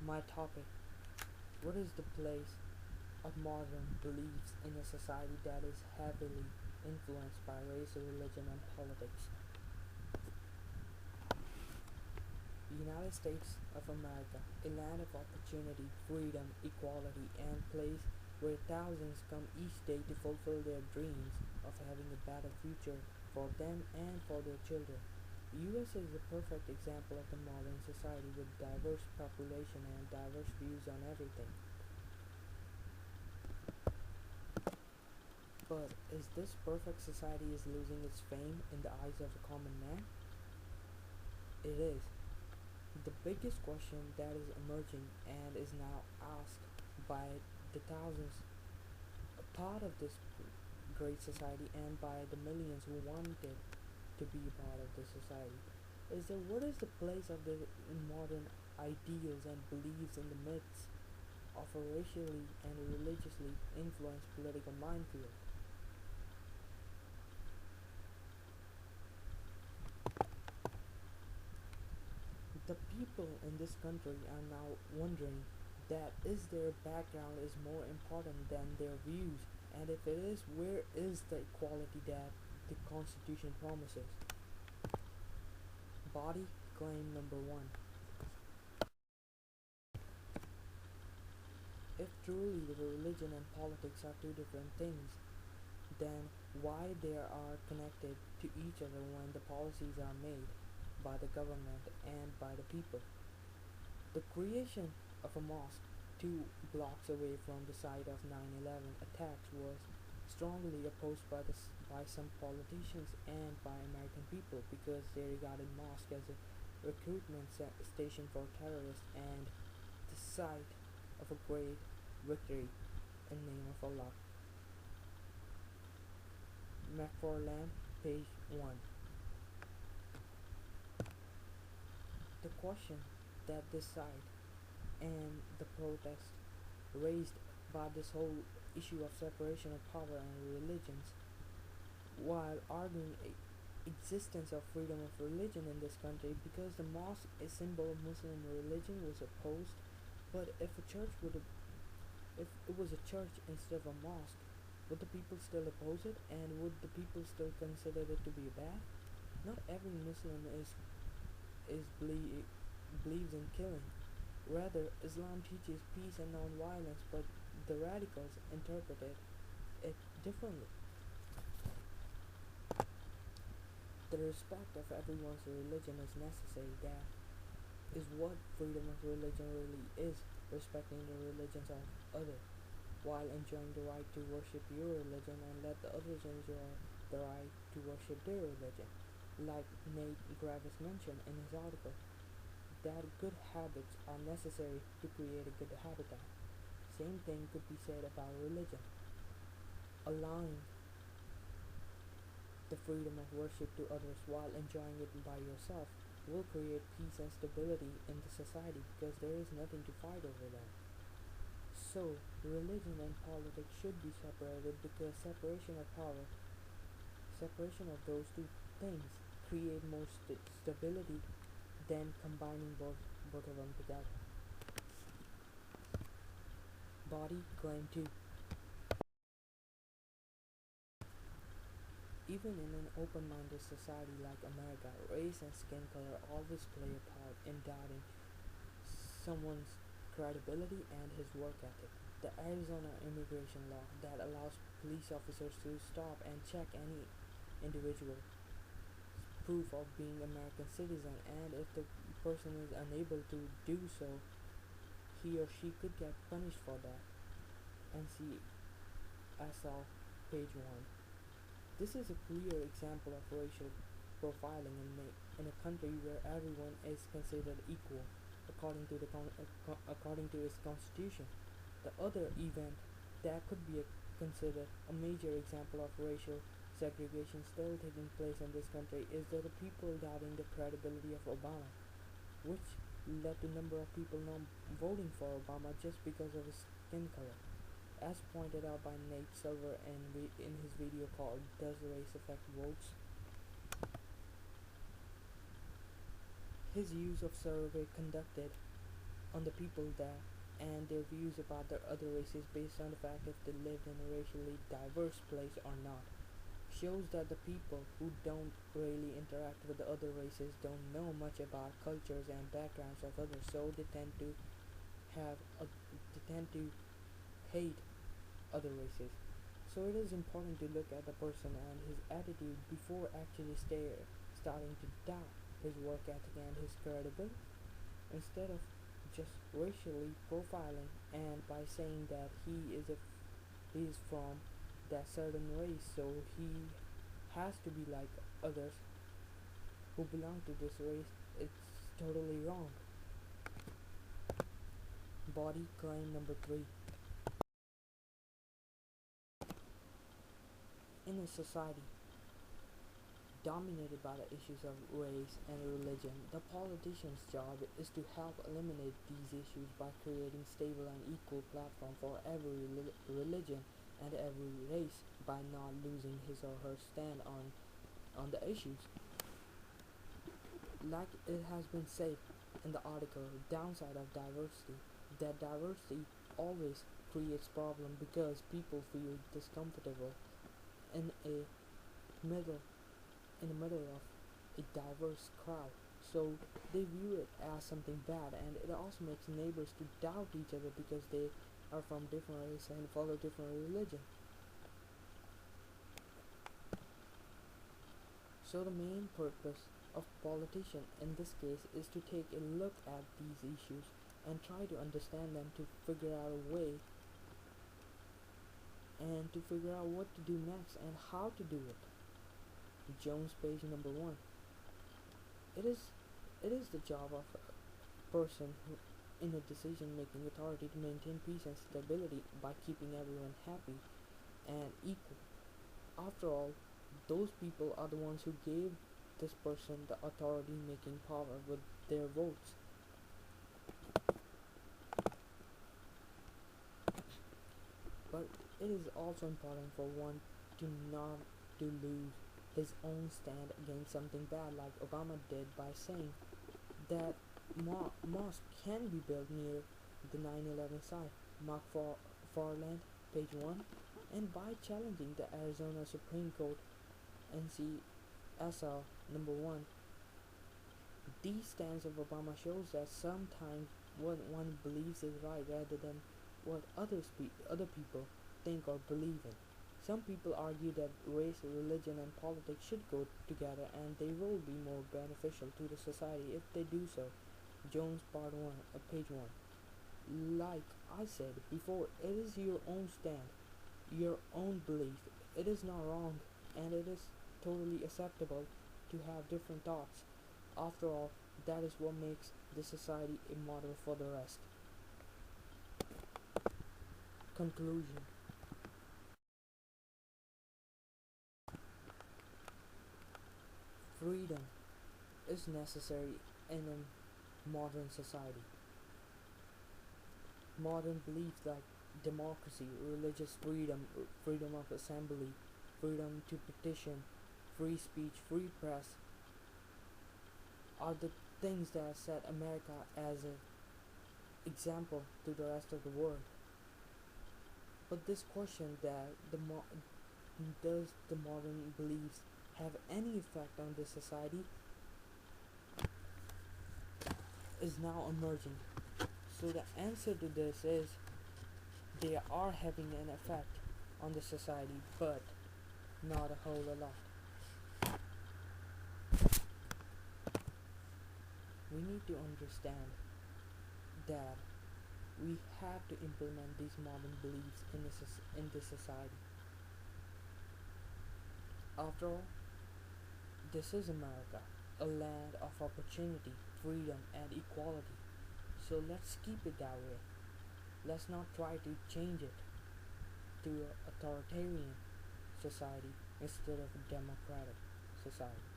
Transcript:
My topic: what is the place of modern beliefs in a society that is heavily influenced by race, religion, and politics? The United States of America, a land of opportunity, freedom, equality, and place where thousands come each day to fulfill their dreams of having a better future for them and for their children. The US is a perfect example of the modern society with diverse population and diverse views on everything. But is this perfect society is losing its fame in the eyes of the common man? It is. The biggest question that is emerging and is now asked by the thousands a part of this great society and by the millions who wanted to be a part of this society is that what is the place of the modern ideals and beliefs in the midst of a racially and religiously influenced political minefield? The people in this country are now wondering that is their background is more important than their views, and if it is, where is the equality that the Constitution promises? Body claim number one. If truly the religion and politics are two different things, then why they are connected to each other when the policies are made by the government and by the people? The creation of a mosque 2 blocks away from the site of 9/11 attacks was strongly opposed by some politicians and by American people because they regarded mosque as a recruitment station for terrorists and the site of a great victory in the name of Allah. McFarland, page 1. The question that this site and the protest raised by this whole issue of separation of power and religions, while arguing existence of freedom of religion in this country because the mosque, a symbol of Muslim religion, was opposed. But if it was a church instead of a mosque, would the people still oppose it, and would the people still consider it to be bad? Not every Muslim believes in killing. Rather, Islam teaches peace and non-violence, but the radicals interpreted it differently. The respect of everyone's religion is necessary. That is what freedom of religion really is, respecting the religions of others, while enjoying the right to worship your religion and let the others enjoy the right to worship their religion. Like Nate Gravis mentioned in his article, that good habits are necessary to create a good habitat. Same thing could be said about religion. Allowing the freedom of worship to others while enjoying it by yourself will create peace and stability in the society because there is nothing to fight over them. So, religion and politics should be separated because separation of power, separation of those two things create more stability than combining both of them together. Body claim 2. Even in an open-minded society like America, race and skin color always play a part in doubting someone's credibility and his work ethic. The Arizona immigration law that allows police officers to stop and check any individual's proof of being American citizen, and if the person is unable to do so, he or she could get punished for that. NCSL, page 1. This is a clear example of racial profiling in a country where everyone is considered equal according to its constitution. The other event that could be considered a major example of racial segregation still taking place in this country is that the people doubting the credibility of Obama, which led to a number of people not voting for Obama just because of his skin color. As pointed out by Nate Silver in his video called Does Race Affect Votes? His use of survey conducted on the people there and their views about the other races based on the fact if they lived in a racially diverse place or not. Shows that the people who don't really interact with the other races don't know much about cultures and backgrounds of others, so they tend to hate other races. So it is important to look at the person and his attitude before actually starting to doubt his work ethic and his credibility, instead of just racially profiling and by saying that he is from that certain race, so he has to be like others who belong to this race. It's totally wrong. Body claim number 3. In a society dominated by the issues of race and religion, the politician's job is to help eliminate these issues by creating stable and equal platform for every religion and every race by not losing his or her stand on the issues. Like it has been said in the article, downside of diversity, that diversity always creates problem because people feel discomfortable in a middle in the middle of a diverse crowd. So they view it as something bad, and it also makes neighbors to doubt each other because they are from different race and follow different religion. So the main purpose of politician in this case is to take a look at these issues and try to understand them to figure out a way and to figure out what to do next and how to do it. Jones page number 1. It is the job of a person who in a decision making authority to maintain peace and stability by keeping everyone happy and equal. After all, those people are the ones who gave this person the authority making power with their votes. But it is also important for one to not to lose his own stand against something bad like Obama did by saying that mosque can be built near the 9/11 site, Farland, page 1, and by challenging the Arizona Supreme Court NCSL number 1. These stands of Obama shows that sometimes what one believes is right rather than what other people think or believe in. Some people argue that race, religion, and politics should go together and they will be more beneficial to the society if they do so. Jones part 1, page 1. Like I said before, it is your own stand, your own belief. It is not wrong and it is totally acceptable to have different thoughts. After all, that is what makes the society a model for the rest. Conclusion. Freedom is necessary in a modern society. Modern beliefs like democracy, religious freedom, freedom of assembly, freedom to petition, free speech, free press are the things that set America as an example to the rest of the world. But this question that does the modern beliefs have any effect on this society is now emerging. So the answer to this is they are having an effect on the society, but not a whole lot. We need to understand that we have to implement these modern beliefs in this society. After all, this is America, a land of opportunity, freedom, and equality. So let's keep it that way. Let's not try to change it to an authoritarian society instead of a democratic society.